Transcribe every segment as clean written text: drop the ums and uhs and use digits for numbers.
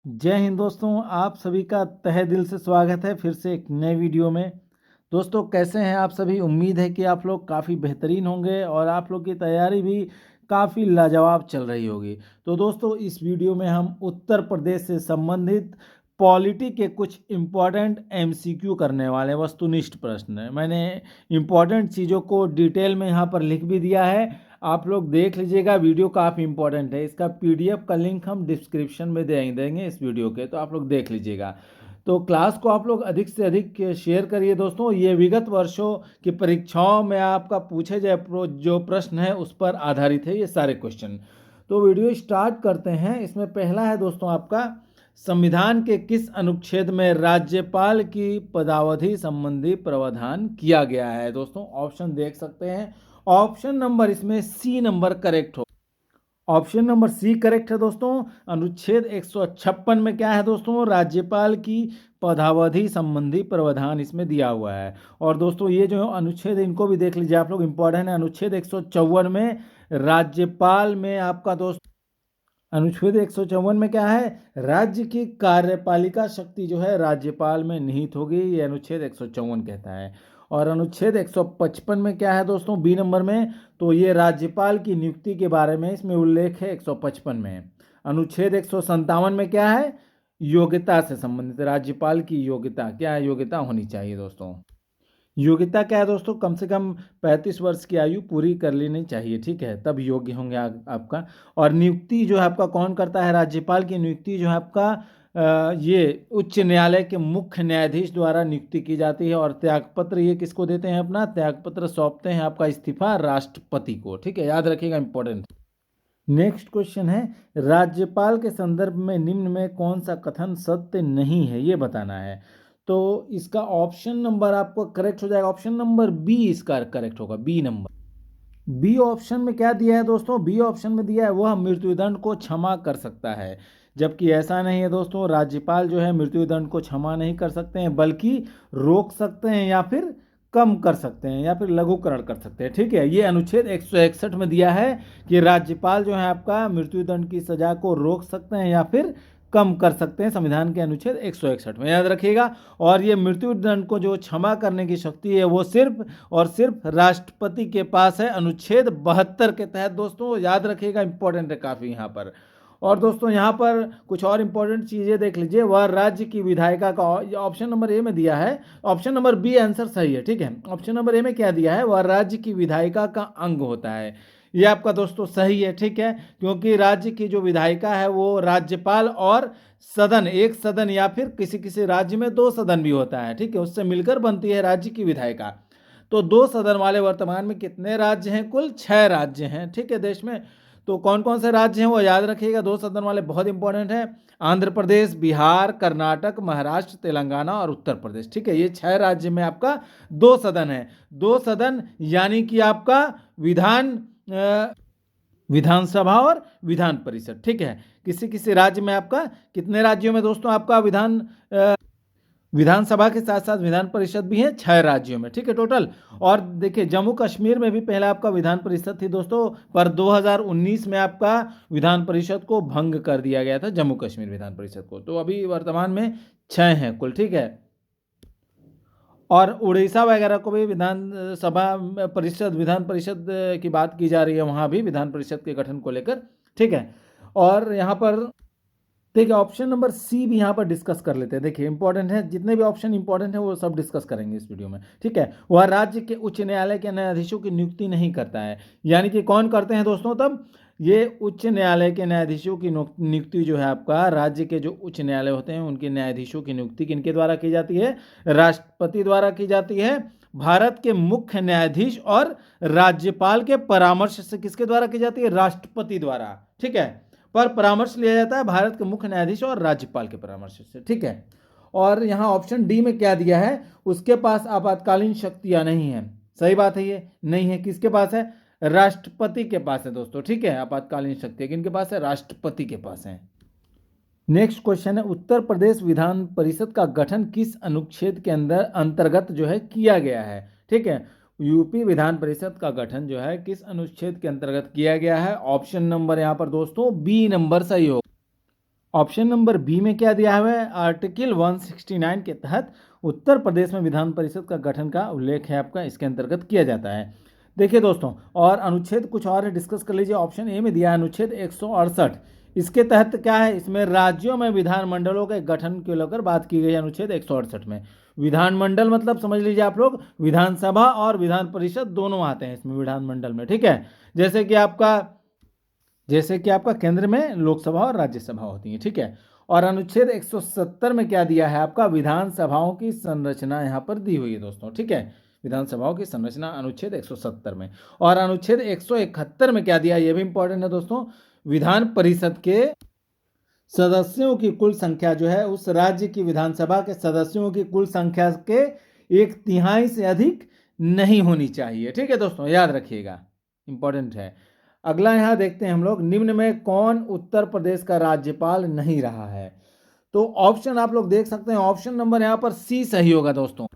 जय हिंद दोस्तों, आप सभी का तहे दिल से स्वागत है फिर से एक नए वीडियो में। दोस्तों कैसे हैं आप सभी। उम्मीद है कि आप लोग काफ़ी बेहतरीन होंगे और आप लोग की तैयारी भी काफ़ी लाजवाब चल रही होगी। तो दोस्तों इस वीडियो में हम उत्तर प्रदेश से संबंधित पॉलिटी के कुछ इम्पॉर्टेंट एमसीक्यू करने वाले हैं, वस्तुनिष्ठ प्रश्न है। मैंने इम्पॉर्टेंट चीज़ों को डिटेल में यहाँ पर लिख भी दिया है, आप लोग देख लीजिएगा। वीडियो काफ़ी इंपॉर्टेंट है, इसका पीडीएफ का लिंक हम डिस्क्रिप्शन में दे देंगे इस वीडियो के, तो आप लोग देख लीजिएगा। तो क्लास को आप लोग अधिक से अधिक शेयर करिए दोस्तों। ये विगत वर्षों की परीक्षाओं में आपका पूछे जाए जो प्रश्न है उस पर आधारित है ये सारे क्वेश्चन। तो वीडियो स्टार्ट करते हैं। इसमें पहला है दोस्तों आपका, संविधान के किस अनुच्छेद में राज्यपाल की पदावधि संबंधी प्रावधान किया गया है। दोस्तों ऑप्शन देख सकते हैं। ऑप्शन नंबर इसमें सी नंबर करेक्ट हो। ऑप्शन नंबर सी करेक्ट है दोस्तों। अनुच्छेद 156 में क्या है दोस्तों, राज्यपाल की पदावधि संबंधी प्रावधान इसमें दिया हुआ है। और दोस्तों ये जो अनुच्छेद इनको भी देख लीजिए आप लोग, इंपॉर्टेंट है। अनुच्छेद 154 में राज्यपाल में आपका दोस्त, अनुच्छेद 154 में क्या है, राज्य की कार्यपालिका शक्ति जो है राज्यपाल में निहित होगी, ये अनुच्छेद 154 कहता है। और अनुच्छेद 155 में क्या है दोस्तों, बी नंबर में, तो ये राज्यपाल की नियुक्ति के बारे में इसमें उल्लेख है 155 में। अनुच्छेद 157 में क्या है, योग्यता से संबंधित, राज्यपाल की योग्यता, क्या है, योग्यता होनी चाहिए दोस्तों। योग्यता क्या है दोस्तों, कम से कम 35 वर्ष की आयु पूरी कर लेनी चाहिए, ठीक है, तब योग्य होंगे आपका। और नियुक्ति जो है आपका कौन करता है, राज्यपाल की नियुक्ति जो है आपका ये उच्च न्यायालय के मुख्य न्यायाधीश द्वारा नियुक्ति की जाती है। और त्यागपत्र ये किसको देते हैं, अपना त्यागपत्र सौंपते हैं आपका इस्तीफा राष्ट्रपति को, ठीक है, याद रखिएगा, इंपॉर्टेंट। नेक्स्ट क्वेश्चन है, राज्यपाल के संदर्भ में निम्न में कौन सा कथन सत्य नहीं है, ये बताना है। तो इसका ऑप्शन नंबर आपको करेक्ट हो जाएगा, ऑप्शन नंबर बी इसका करेक्ट होगा, बी नंबर। बी ऑप्शन में क्या दिया है दोस्तों, बी ऑप्शन में दिया है वह मृत्युदंड को क्षमा कर सकता है, जबकि ऐसा नहीं है दोस्तों। राज्यपाल जो है मृत्युदंड को क्षमा नहीं कर सकते हैं, बल्कि रोक सकते हैं या फिर कम कर सकते हैं या फिर लघुकरण कर सकते हैं, ठीक है। ये अनुच्छेद 161 में दिया है कि राज्यपाल जो है आपका मृत्युदंड की सजा को रोक सकते हैं या फिर कम कर सकते हैं, संविधान के अनुच्छेद 161 में, याद रखिएगा। और ये मृत्युदंड को जो क्षमा करने की शक्ति है वो सिर्फ और सिर्फ राष्ट्रपति के पास है, अनुच्छेद 72 के तहत दोस्तों, याद रखिएगा, इंपॉर्टेंट है काफ़ी यहाँ पर। और दोस्तों यहाँ पर कुछ और इंपॉर्टेंट चीज़ें देख लीजिए, वह राज्य की विधायिका का, ऑप्शन नंबर ए में दिया है, ऑप्शन नंबर बी आंसर सही है, ठीक है। ऑप्शन नंबर ए में क्या दिया है, वह राज्य की विधायिका का अंग होता है, ये आपका दोस्तों सही है, ठीक है। क्योंकि राज्य की जो विधायिका है वो राज्यपाल और सदन, एक सदन या फिर किसी किसी राज्य में 2 सदन भी होता है, ठीक है, उससे मिलकर बनती है राज्य की विधायिका। तो 2 सदन वाले वर्तमान में कितने राज्य हैं, कुल 6 राज्य हैं, ठीक है, देश में। तो कौन कौन से राज्य हैं वो याद रखिएगा, 2 सदन वाले बहुत इंपॉर्टेंट है, आंध्र प्रदेश, बिहार, कर्नाटक, महाराष्ट्र, तेलंगाना और उत्तर प्रदेश, ठीक है। ये 6 राज्य में आपका 2 सदन है। 2 सदन यानी कि आपका विधानसभा और विधान परिषद, ठीक है। किसी किसी राज्य में आपका, कितने राज्यों में दोस्तों आपका विधानसभा के साथ साथ विधान परिषद भी है, 6 राज्यों में, ठीक है, टोटल। और देखिए जम्मू कश्मीर में भी पहले आपका विधान परिषद थी दोस्तों, पर 2019 में आपका विधान परिषद को भंग कर दिया गया था, जम्मू कश्मीर विधान परिषद को। तो अभी वर्तमान में 6 हैं कुल, ठीक है। और उड़ीसा वगैरह को भी विधान परिषद की बात की जा रही है, वहाँ भी विधान परिषद के गठन को लेकर, ठीक है। और यहाँ पर देखिए ऑप्शन नंबर सी भी यहाँ पर डिस्कस कर लेते हैं, देखिए इंपॉर्टेंट है, जितने भी ऑप्शन इंपॉर्टेंट है वो सब डिस्कस करेंगे इस वीडियो में, ठीक है। वह राज्य के उच्च न्यायालय के न्यायाधीशों की नियुक्ति नहीं करता है, यानी कि कौन करते हैं दोस्तों, तब ये उच्च न्यायालय के न्यायाधीशों की नियुक्ति जो है आपका, राज्य के जो उच्च न्यायालय होते हैं उनके न्यायाधीशों की नियुक्ति किनके द्वारा की जाती है, राष्ट्रपति द्वारा की जाती है। भारत के मुख्य न्यायाधीश और राज्यपाल के परामर्श से किसके द्वारा की जाती है, राष्ट्रपति द्वारा, ठीक है। पर परामर्श लिया जाता है भारत के मुख्य न्यायाधीश और राज्यपाल के परामर्श से, ठीक है। और यहाँ ऑप्शन डी में क्या दिया है, उसके पास आपातकालीन शक्तियां नहीं है, सही बात है, ये नहीं है, किसके पास है, राष्ट्रपति के पास है दोस्तों, ठीक है। आपातकालीन शक्ति किनके पास है, राष्ट्रपति के पास है। नेक्स्ट क्वेश्चन है, उत्तर प्रदेश विधान परिषद का गठन किस अनुच्छेद के अंतर्गत जो है किया गया है, ठीक है। यूपी विधान परिषद का गठन जो है किस अनुच्छेद के अंतर्गत किया गया है, ऑप्शन नंबर यहाँ पर दोस्तों बी नंबर सही होगा। ऑप्शन नंबर बी में क्या दिया हुआ है, आर्टिकल 169 के तहत उत्तर प्रदेश में विधान परिषद का गठन का उल्लेख है आपका, इसके अंतर्गत किया जाता है। देखिए दोस्तों, और अनुच्छेद कुछ और डिस्कस कर लीजिए। ऑप्शन ए में दिया है अनुच्छेद 168, इसके तहत क्या है, इसमें राज्यों में विधानमंडलों के गठन को लेकर बात की गई है। अनुच्छेद 168 में विधानमंडल मतलब समझ लीजिए आप लोग, विधानसभा और विधान परिषद दोनों आते हैं इसमें विधानमंडल में, ठीक है। जैसे कि आपका केंद्र में लोकसभा और राज्यसभा होती है, ठीक है। और अनुच्छेद 170 में क्या दिया है आपका, विधानसभाओं की संरचना यहाँ पर दी हुई है दोस्तों, ठीक है। विधानसभाओं की संरचना अनुच्छेद 170 में। और अनुच्छेद 171 में क्या दिया, ये भी इंपॉर्टेंट है दोस्तों, विधान परिषद के सदस्यों की कुल संख्या जो है, उस राज्य की विधानसभा के सदस्यों की कुल संख्या के 1/3 से अधिक नहीं होनी चाहिए, ठीक है दोस्तों, याद रखिएगा, इंपॉर्टेंट है। अगला यहाँ देखते हैं हम लोग, निम्न में कौन उत्तर प्रदेश का राज्यपाल नहीं रहा है। तो ऑप्शन आप लोग देख सकते हैं, ऑप्शन नंबर यहाँ पर सी सही होगा दोस्तों।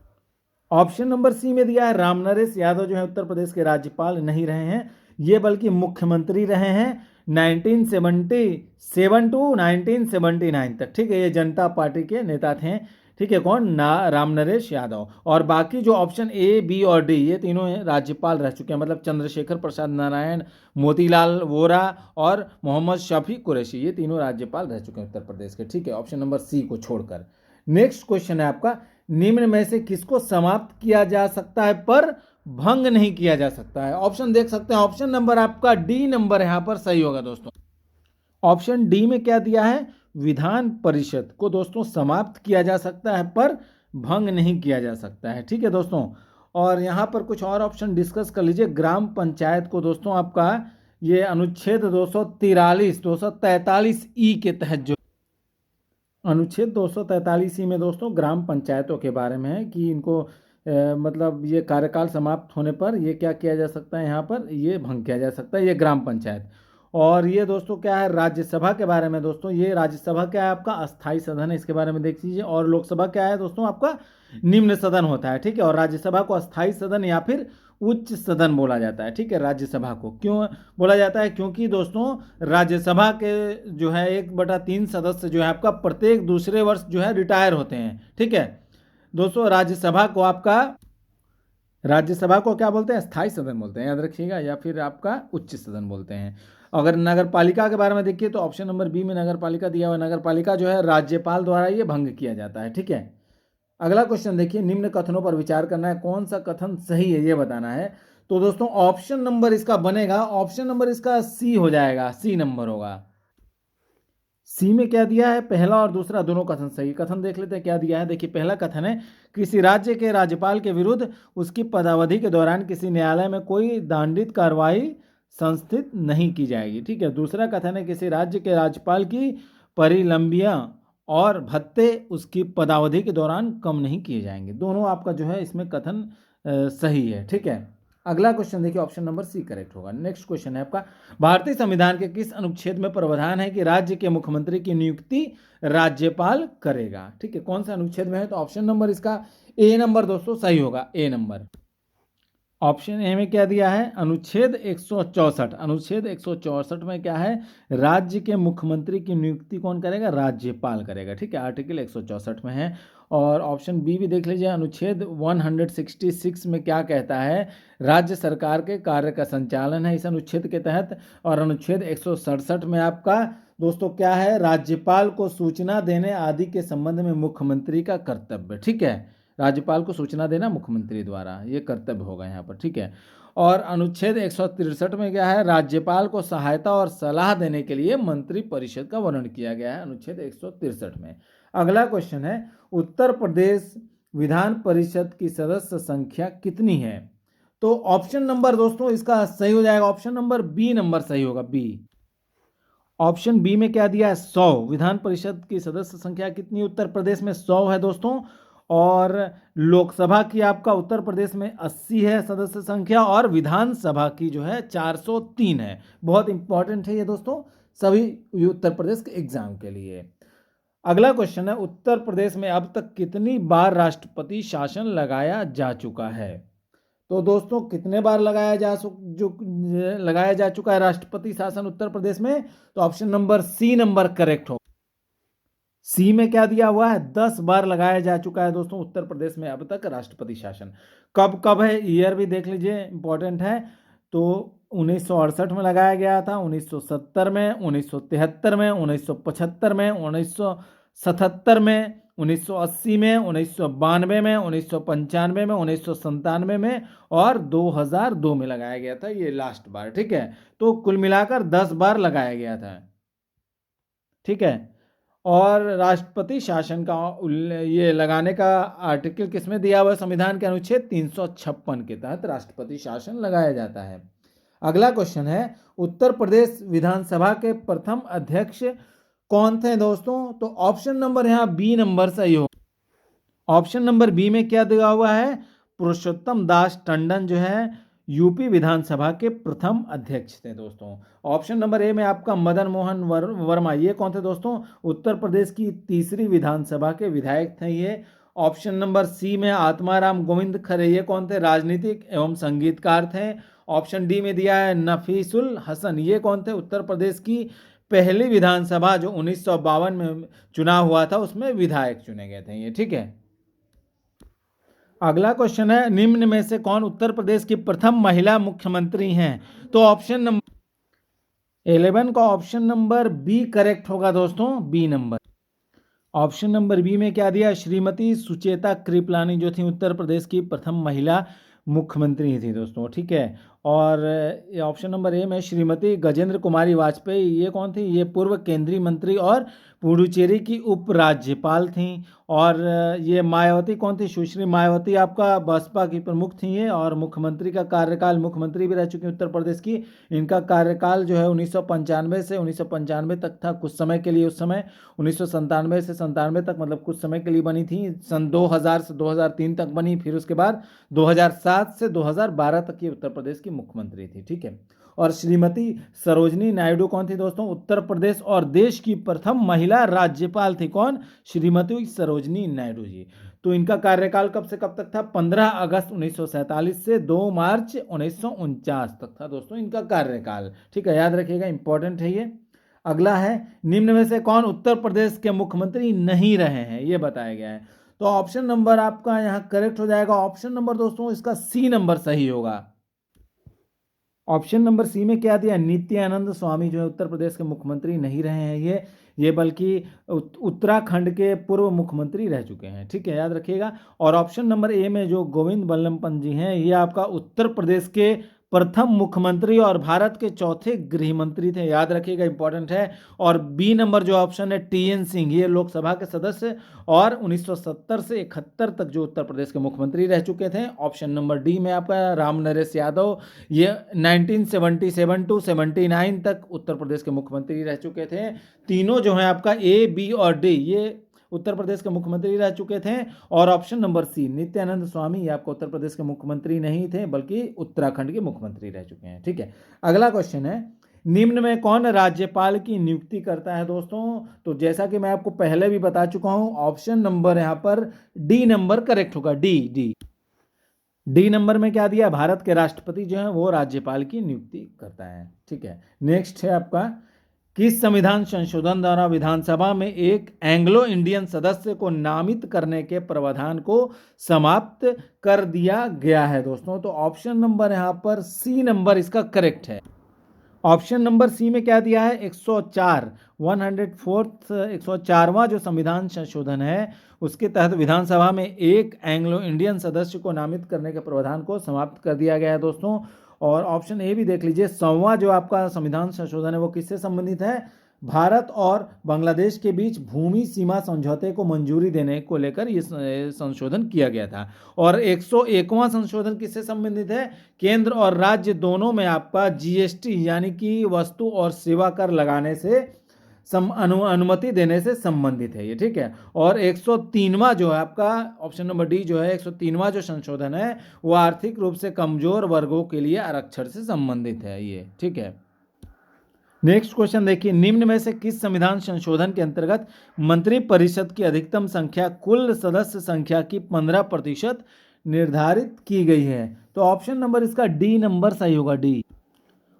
ऑप्शन नंबर सी में दिया है रामनरेश यादव जो है उत्तर प्रदेश के राज्यपाल नहीं रहे हैं, ये बल्कि मुख्यमंत्री रहे हैं 1977 टू 1979 तक, ठीक है। ये जनता पार्टी के नेता थे, ठीक है। कौन रामनरेश यादव। और बाकी जो ऑप्शन ए बी और डी ये तीनों राज्यपाल रह चुके हैं, मतलब चंद्रशेखर प्रसाद नारायण, मोतीलाल वोरा और मोहम्मद शफी कुरैशी, ये तीनों राज्यपाल रह चुके हैं उत्तर प्रदेश के, ठीक है, ऑप्शन नंबर सी को छोड़कर। नेक्स्ट क्वेश्चन है आपका, निम्न में से किसको समाप्त किया जा सकता है पर भंग नहीं किया जा सकता है। ऑप्शन देख सकते हैं, ऑप्शन नंबर आपका डी नंबर यहां पर सही होगा दोस्तों। ऑप्शन डी में क्या दिया है, विधान परिषद को दोस्तों समाप्त किया जा सकता है पर भंग नहीं किया जा सकता है, ठीक है दोस्तों। और यहां पर कुछ और ऑप्शन डिस्कस कर लीजिए। ग्राम पंचायत को दोस्तों आपका ये अनुच्छेद 243 ई के तहत जो अनुच्छेद 243 ई में दोस्तों ग्राम पंचायतों के बारे में है कि इनको मतलब ये कार्यकाल समाप्त होने पर ये क्या किया जा सकता है, यहाँ पर ये भंग किया जा सकता है, ये ग्राम पंचायत। और ये दोस्तों क्या है, राज्यसभा के बारे में दोस्तों, ये राज्यसभा क्या है आपका अस्थाई सदन है, इसके बारे में देख लीजिए। और लोकसभा क्या है दोस्तों आपका निम्न सदन होता है, ठीक है। और राज्यसभा को अस्थाई सदन या फिर उच्च सदन बोला जाता है, ठीक है। राज्यसभा को क्यों बोला जाता है, क्योंकि दोस्तों राज्यसभा के जो है 1/3 सदस्य जो है आपका प्रत्येक दूसरे वर्ष जो है रिटायर होते हैं, ठीक है दोस्तों। राज्यसभा को क्या बोलते हैं, स्थायी सदन बोलते हैं, याद रखिएगा, या फिर आपका उच्च सदन बोलते हैं। अगर नगर पालिका के बारे में देखिए तो ऑप्शन नंबर बी में नगर पालिका दिया हुआ है, नगर पालिका जो है राज्यपाल द्वारा ये भंग किया जाता है, ठीक है। अगला क्वेश्चन देखिए, निम्न कथनों पर विचार करना है, कौन सा कथन सही है ये बताना है। तो दोस्तों ऑप्शन नंबर इसका बनेगा, ऑप्शन नंबर इसका सी हो जाएगा, सी नंबर होगा। सी में क्या दिया है, पहला और दूसरा दोनों कथन सही। कथन देख लेते हैं क्या दिया है। देखिए पहला कथन है, किसी राज्य के राज्यपाल के विरुद्ध उसकी पदावधि के दौरान किसी न्यायालय में कोई दंडित कार्रवाई संस्थित नहीं की जाएगी, ठीक है। दूसरा कथन है, किसी राज्य के राज्यपाल की परिलंबियां और भत्ते उसकी पदावधि के दौरान कम नहीं किए जाएंगे। दोनों आपका जो है इसमें कथन सही है, ठीक है। अगला क्वेश्चन देखिए, ऑप्शन नंबर सी करेक्ट होगा। नेक्स्ट क्वेश्चन है आपका, भारतीय संविधान के किस अनुच्छेद में प्रावधान है कि राज्य के मुख्यमंत्री की नियुक्ति राज्यपाल करेगा, ठीक है। कौन सा अनुच्छेद में है, तो ऑप्शन नंबर इसका ए नंबर दोस्तों सही होगा, ए नंबर। ऑप्शन ए में क्या दिया है, अनुच्छेद 164। अनुच्छेद 164 में क्या है, राज्य के मुख्यमंत्री की नियुक्ति कौन करेगा, राज्यपाल करेगा, ठीक है, आर्टिकल 164 में है। और ऑप्शन बी भी देख लीजिए, अनुच्छेद 166 में क्या कहता है, राज्य सरकार के कार्य का संचालन है इस अनुच्छेद के तहत। और अनुच्छेद 167 में आपका दोस्तों क्या है, राज्यपाल को सूचना देने आदि के संबंध में मुख्यमंत्री का कर्तव्य, ठीक है। राज्यपाल को सूचना देना मुख्यमंत्री द्वारा, ये कर्तव्य होगा यहाँ पर, ठीक है। और अनुच्छेद 163 में क्या है, राज्यपाल को सहायता और सलाह देने के लिए मंत्री परिषद का वर्णन किया गया है अनुच्छेद 163 में। अगला क्वेश्चन है, उत्तर प्रदेश विधान परिषद की सदस्य संख्या कितनी है। तो ऑप्शन नंबर दोस्तों इसका सही हो जाएगा, ऑप्शन नंबर बी नंबर सही होगा, बी। ऑप्शन बी में क्या दिया है, 100। विधान परिषद की सदस्य संख्या कितनी उत्तर प्रदेश में, 100 है दोस्तों। और लोकसभा की आपका उत्तर प्रदेश में 80 है सदस्य संख्या, और विधानसभा की जो है 403 है। बहुत इंपॉर्टेंट है ये दोस्तों सभी उत्तर प्रदेश के एग्जाम के लिए। अगला क्वेश्चन है, उत्तर प्रदेश में अब तक कितनी बार राष्ट्रपति शासन लगाया जा चुका है। तो दोस्तों कितने बार लगाया जा चुका है राष्ट्रपति शासन उत्तर प्रदेश में, तो option number C number correct हो। सी में क्या दिया हुआ है, 10 बार लगाया जा चुका है दोस्तों उत्तर प्रदेश में अब तक राष्ट्रपति शासन। कब कब है, ईयर भी देख लीजिए, इंपॉर्टेंट है। तो 1968 में लगाया गया था, 1970 में, 1973 में, 1975 में, 1977 में, 1980 में, 1992 में, 1995 में, 1997 में और 2002 में लगाया गया था, ये लास्ट बार। ठीक है, तो कुल मिलाकर 10 बार लगाया गया था। ठीक है, और राष्ट्रपति शासन का ये लगाने का आर्टिकल किसमें दिया हुआ है, संविधान के अनुच्छेद 356 के तहत राष्ट्रपति शासन लगाया जाता है। अगला क्वेश्चन है, उत्तर प्रदेश विधानसभा के प्रथम अध्यक्ष कौन थे दोस्तों? तो ऑप्शन नंबर यहाँ बी नंबर सही हो। ऑप्शन नंबर बी में क्या दिया हुआ है, पुरुषोत्तम दास टंडन जो है यूपी विधानसभा के प्रथम अध्यक्ष थे दोस्तों। ऑप्शन नंबर ए में आपका मदन मोहन वर्मा, ये कौन थे दोस्तों? उत्तर प्रदेश की तीसरी विधानसभा के विधायक थे ये। ऑप्शन नंबर सी में आत्माराम गोविंद खरे, ये कौन थे? राजनीतिक एवं संगीतकार थे। ऑप्शन डी में दिया है नफीसुल हसन, ये कौन थे? उत्तर प्रदेश की पहली विधानसभा जो 1952 में चुनाव हुआ था उसमें विधायक चुने गए थे ये। ठीक है, अगला क्वेश्चन है, निम्न में से कौन उत्तर प्रदेश की प्रथम महिला मुख्यमंत्री हैं? तो ऑप्शन नंबर 11 का ऑप्शन नंबर बी करेक्ट होगा दोस्तों, B number. Option number B में क्या दिया, श्रीमती सुचेता कृपलानी जो थी उत्तर प्रदेश की प्रथम महिला मुख्यमंत्री थी दोस्तों। ठीक है, और ऑप्शन नंबर ए में श्रीमती गजेंद्र कुमारी वाजपेयी, ये कौन थी? ये पूर्व केंद्रीय मंत्री और पुडुचेरी की उपराज्यपाल थीं। और ये मायावती कौन थी? सुश्री मायावती आपका बसपा की प्रमुख थी ये, और मुख्यमंत्री का कार्यकाल, मुख्यमंत्री भी रह चुकी उत्तर प्रदेश की। इनका कार्यकाल जो है 1995 से 1995 तक था कुछ समय के लिए, उस समय 1997 से 97 तक, मतलब कुछ समय के लिए बनी थी। सन 2000 से 2003 तक बनी, फिर उसके बाद 2007 से 2012 तक ये उत्तर प्रदेश की मुख्यमंत्री थी। ठीक है, और श्रीमती सरोजनी नायडू कौन थी दोस्तों? उत्तर प्रदेश और देश की प्रथम महिला राज्यपाल थी। कौन? श्रीमती सरोजनी नायडू जी। तो इनका कार्यकाल कब से कब तक था? 15 अगस्त 1947 से 2 मार्च 1949 तक था दोस्तों इनका कार्यकाल। ठीक है, याद रखिएगा, इंपॉर्टेंट है ये। अगला है, निम्न में से कौन उत्तर प्रदेश के मुख्यमंत्री नहीं रहे हैं, ये बताया गया है। तो ऑप्शन नंबर आपका यहाँ करेक्ट हो जाएगा। ऑप्शन नंबर दोस्तों इसका सी नंबर सही होगा। ऑप्शन नंबर सी में क्या दिया, नित्यानंद स्वामी जो है उत्तर प्रदेश के मुख्यमंत्री नहीं रहे हैं ये बल्कि उत्तराखंड के पूर्व मुख्यमंत्री रह चुके हैं। ठीक है, याद रखिएगा। और ऑप्शन नंबर ए में जो गोविंद बल्लभ पंत जी हैं, ये आपका उत्तर प्रदेश के प्रथम मुख्यमंत्री और भारत के चौथे गृह मंत्री थे, याद रखिएगा, इंपॉर्टेंट है। और बी नंबर जो ऑप्शन है टीएन सिंह, ये लोकसभा के सदस्य और 1970 से 71 तक जो उत्तर प्रदेश के मुख्यमंत्री रह चुके थे। ऑप्शन नंबर डी में आपका राम नरेश यादव, ये 1977 टू 79 तक उत्तर प्रदेश के मुख्यमंत्री रह चुके थे। तीनों जो हैं आपका ए, बी और डी, ये उत्तर प्रदेश के मुख्यमंत्री रह चुके थे। और ऑप्शन नंबर सी नित्यानंद स्वामी, ये आपको उत्तर प्रदेश के मुख्यमंत्री नहीं थे बल्कि उत्तराखंड के मुख्यमंत्री रह चुके हैं। ठीक है, अगला क्वेश्चन है, निम्न में कौन राज्यपाल की नियुक्ति करता है दोस्तों? तो जैसा कि मैं आपको पहले भी बता चुका हूं, ऑप्शन नंबर यहां पर डी नंबर करेक्ट होगा, डी नंबर में क्या दिया, भारत के राष्ट्रपति जो है वो राज्यपाल की नियुक्ति करता है। ठीक है, नेक्स्ट है आपका, किस संविधान संशोधन द्वारा विधानसभा में एक एंग्लो इंडियन सदस्य को नामित करने के प्रावधान को समाप्त कर दिया गया है दोस्तों? तो ऑप्शन नंबर यहां पर सी नंबर इसका करेक्ट है। ऑप्शन नंबर सी में क्या दिया है, 104वां जो संविधान संशोधन है उसके तहत विधानसभा में एक एंग्लो इंडियन सदस्य को नामित करने के प्रावधान को समाप्त कर दिया गया है दोस्तों। और ऑप्शन ए भी देख लीजिए, 100वां जो आपका संविधान संशोधन है वो किससे संबंधित है? भारत और बांग्लादेश के बीच भूमि सीमा समझौते को मंजूरी देने को लेकर ये संशोधन किया गया था। और 101वां संशोधन किससे संबंधित है? केंद्र और राज्य दोनों में आपका जीएसटी यानी कि वस्तु और सेवा कर लगाने से अनुमति देने से संबंधित है ये। ठीक है, और 103वां जो है आपका ऑप्शन नंबर डी जो है 103वां जो संशोधन है वो आर्थिक रूप से कमजोर वर्गों के लिए आरक्षण से संबंधित है ये। ठीक है, नेक्स्ट क्वेश्चन देखिए, निम्न में से किस संविधान संशोधन के अंतर्गत मंत्रिपरिषद की अधिकतम संख्या कुल सदस्य संख्या की 15% निर्धारित की गई है? तो ऑप्शन नंबर इसका डी नंबर सही होगा, डी।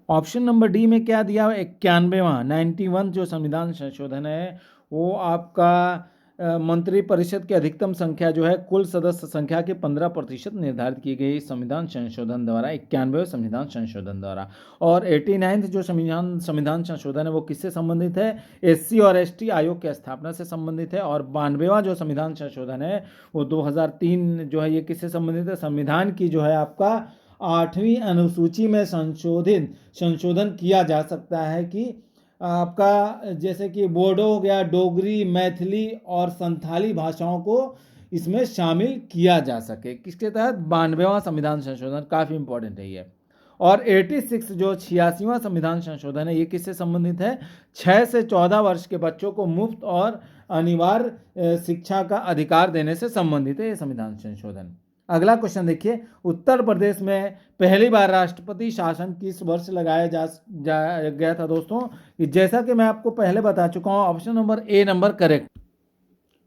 ऑप्शन नंबर डी में क्या दिया हुआ, 91वां 91 जो संविधान संशोधन है वो आपका मंत्रिपरिषद की अधिकतम संख्या जो है कुल सदस्य संख्या के 15% निर्धारित की गई संविधान संशोधन द्वारा, 91वें संविधान संशोधन द्वारा। और 89th जो संविधान संशोधन है वो किससे संबंधित है? एससी और एसटी आयोग की स्थापना से संबंधित है। और 92वां जो संविधान संशोधन है वो 2003 जो है ये किससे संबंधित है? संविधान की जो है आपका 8वीं अनुसूची में संशोधन किया जा सकता है कि आपका जैसे कि बोडो हो गया, डोगरी, मैथिली और संथाली भाषाओं को इसमें शामिल किया जा सके। किसके तहत? 92वां संविधान संशोधन, काफ़ी इंपॉर्टेंट है ये। और 86 जो 86वां संविधान संशोधन है ये किससे संबंधित है? 6 से 14 वर्ष के बच्चों को मुफ्त और अनिवार्य शिक्षा का अधिकार देने से संबंधित है ये संविधान संशोधन। अगला क्वेश्चन देखिए, उत्तर प्रदेश में पहली बार राष्ट्रपति शासन किस वर्ष लगाया जा गया था दोस्तों? जैसा कि मैं आपको पहले बता चुका हूँ, option number A number correct.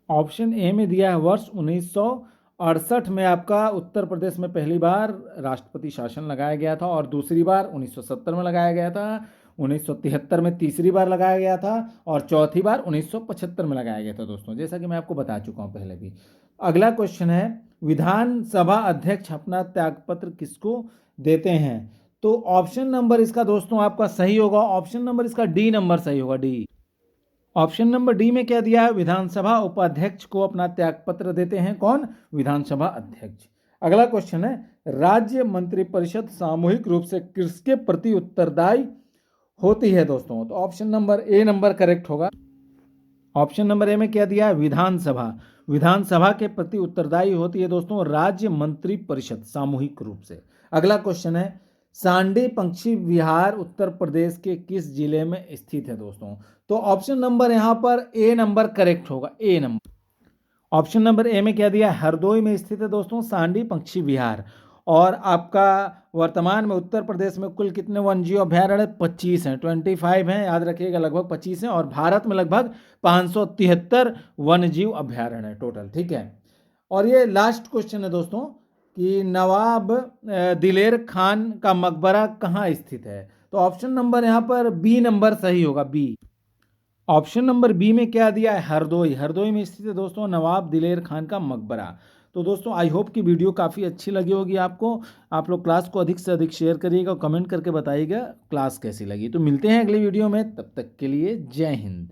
Option A में दिया है वर्ष 1968 में आपका उत्तर प्रदेश में पहली बार राष्ट्रपति शासन लगाया गया था, और दूसरी बार 1970 में लगाया गया था, 1973 में तीसरी बार लगाया गया था, और चौथी बार 1975 में लगाया गया था दोस्तों, जैसा कि मैं आपको बता चुका हूँ पहले भी। अगला क्वेश्चन है, विधानसभा अध्यक्ष अपना त्यागपत्र किसको देते हैं? तो ऑप्शन नंबर इसका दोस्तों आपका सही होगा, ऑप्शन नंबर इसका डी नंबर सही होगा, डी। ऑप्शन नंबर डी में क्या दिया है? विधानसभा उपाध्यक्ष को अपना त्यागपत्र देते हैं। कौन? विधानसभा अध्यक्ष। अगला क्वेश्चन है, राज्य मंत्रिपरिषद सामूहिक रूप से किसके प्रति उत्तरदायी होती है दोस्तों? तो option number A number correct होगा। ऑप्शन नंबर ए में क्या दिया है? विधानसभा। विधानसभा के प्रति उत्तरदायी होती है दोस्तों राज्य मंत्रिपरिषद सामूहिक रूप से। अगला क्वेश्चन है, सांडी पक्षी विहार उत्तर प्रदेश के किस जिले में स्थित है दोस्तों? तो ऑप्शन नंबर यहाँ पर ए नंबर करेक्ट होगा, ए नंबर। ऑप्शन नंबर ए में क्या दिया? हरदोई में स्थित है दोस्तों सांडी पक्षी विहार। और आपका वर्तमान में उत्तर प्रदेश में कुल कितने वन्यजीव अभ्यारण्य? 25 हैं, 25 हैं, याद रखिएगा, लगभग 25 हैं। और भारत में लगभग 573 वन्यजीव अभ्यारण्य है टोटल, ठीक है। और ये लास्ट क्वेश्चन है दोस्तों कि नवाब दिलेर खान का मकबरा कहाँ स्थित है? तो ऑप्शन नंबर यहाँ पर बी नंबर सही होगा, बी। ऑप्शन नंबर बी में क्या दिया है? हरदोई। हरदोई में स्थित है दोस्तों नवाब दिलेर खान का मकबरा। तो दोस्तों आई होप कि वीडियो काफ़ी अच्छी लगी होगी आपको। आप लोग क्लास को अधिक से अधिक शेयर करिएगा, कमेंट करके बताइएगा क्लास कैसी लगी। तो मिलते हैं अगली वीडियो में, तब तक के लिए जय हिंद।